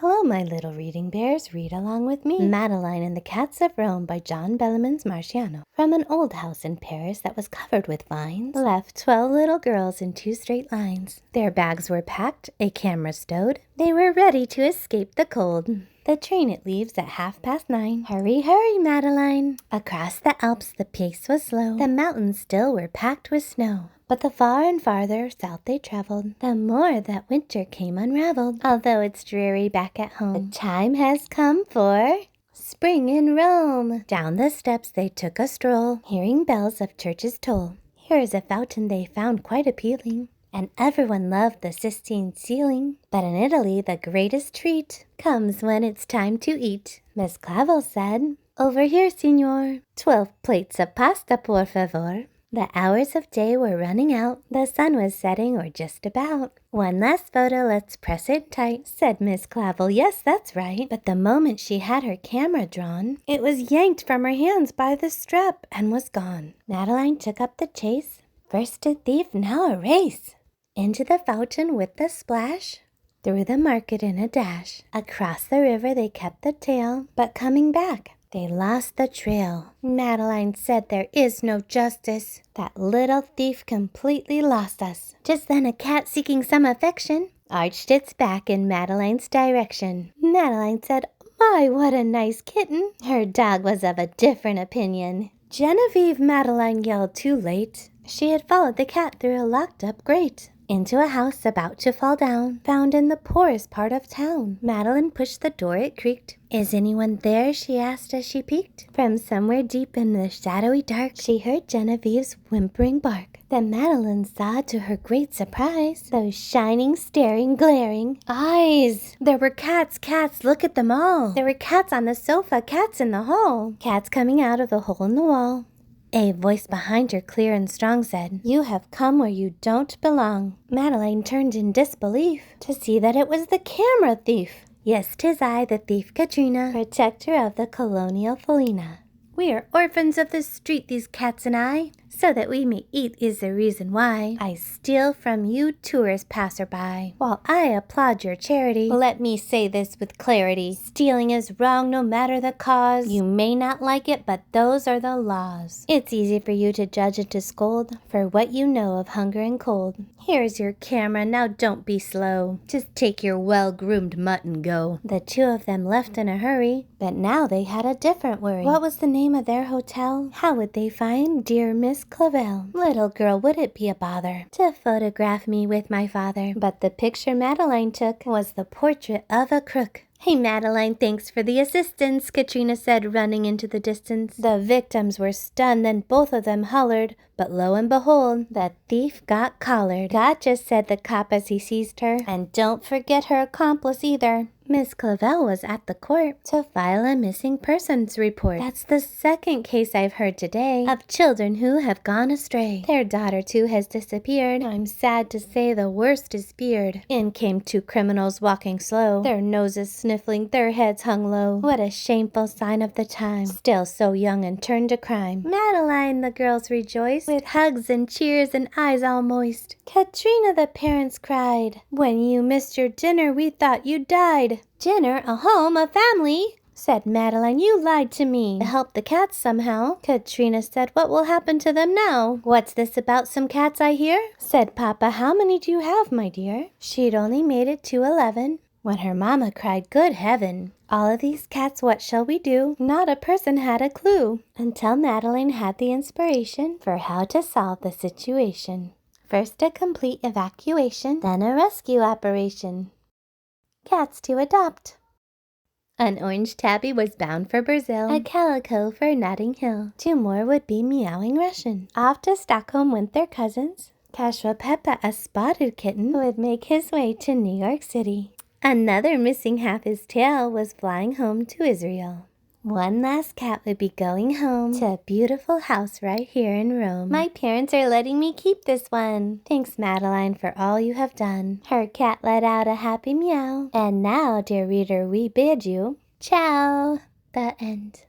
Hello, my little reading bears, read along with me. Madeline and the Cats of Rome by John Bemelmans Marciano. From an old house in Paris that was covered with vines, left 12 little girls in 2 straight lines. Their bags were packed, a camera stowed. They were ready to escape the cold. The train it leaves at 9:30. Hurry, hurry, Madeline. Across the Alps the pace was slow. The mountains still were packed with snow. But the far and farther south they traveled, the more that winter came unraveled. Although it's dreary back at home, the time has come for spring in Rome. Down the steps they took a stroll, hearing bells of churches toll. Here is a fountain they found quite appealing, and everyone loved the Sistine ceiling. But in Italy the greatest treat comes when it's time to eat. Miss Clavel said, "Over here, signor. 12 plates of pasta, por favor." The hours of day were running out. The sun was setting or just about. "One last photo, let's press it tight," said Miss Clavel. "Yes, that's right." But the moment she had her camera drawn, it was yanked from her hands by the strap and was gone. Madeline took up the chase. First a thief, now a race. Into the fountain with the splash, through the market in a dash. Across the river they kept the tail, but coming back, they lost the trail. Madeline said, "There is no justice. That little thief completely lost us." Just then a cat seeking some affection arched its back in Madeline's direction. Madeline said, "My, what a nice kitten." Her dog was of a different opinion. "Genevieve," Madeline yelled too late. She had followed the cat through a locked-up grate into a house about to fall down, found in the poorest part of town. Madeline pushed the door, it creaked. "Is anyone there?" she asked as she peeked. From somewhere deep in the shadowy dark, she heard Genevieve's whimpering bark. Then Madeline saw, to her great surprise, those shining, staring, glaring eyes. There were cats, look at them all. There were cats on the sofa, cats in the hall, cats coming out of the hole in the wall. A voice behind her, clear and strong, said, "You have come where you don't belong." Madeline turned in disbelief to see that it was the camera thief. "Yes, 'tis I, the thief Katrina, protector of the colonial Felina. We are orphans of the street, these cats and I. So that we may eat is the reason why I steal from you tourist passerby. While I applaud your charity, let me say this with clarity. Stealing is wrong no matter the cause. You may not like it, but those are the laws. It's easy for you to judge and to scold for what you know of hunger and cold. Here's your camera, now don't be slow. Just take your well-groomed mutt and go." The two of them left in a hurry, but now they had a different worry. What was the name of their hotel? How would they find dear Miss Clavel? "Little girl, would it be a bother to photograph me with my father?" But the picture Madeline took was the portrait of a crook. "Hey, Madeline, thanks for the assistance," Katrina said, running into the distance. The victims were stunned, then both of them hollered, but lo and behold, the thief got collared. "Gotcha," said the cop as he seized her. "And don't forget her accomplice either." Miss Clavel was at the court to file a missing persons report. That's the second case I've heard today of children who have gone astray. Their daughter too has disappeared. I'm sad to say the worst is feared. In came 2 criminals walking slow, their noses sniffling, their heads hung low. What a shameful sign of the time, still so young and turned to crime. "Madeline," the girls rejoiced, with hugs and cheers and eyes all moist. "Katrina," the parents cried, "when you missed your dinner we thought you died." "Dinner, a home, a family," said Madeline. "You lied to me. To help the cats somehow." Katrina said, "What will happen to them now?" "What's this about some cats I hear?" said Papa. "How many do you have, my dear?" She'd only made it to 11 when her mama cried, "Good heaven! All of these cats, what shall we do?" Not a person had a clue until Madeline had the inspiration for how to solve the situation. First a complete evacuation, then a rescue operation. Cats to adopt. An orange tabby was bound for Brazil, a calico for Notting Hill. 2 more would be meowing Russian. Off to Stockholm went their cousins. Casual Peppa, a spotted kitten, would make his way to New York City. Another missing half his tail was flying home to Israel. One last cat would be going home to a beautiful house right here in Rome. My parents are letting me keep this one. Thanks, Madeline, for all you have done. Her cat let out a happy meow. And now, dear reader, we bid you ciao. The end.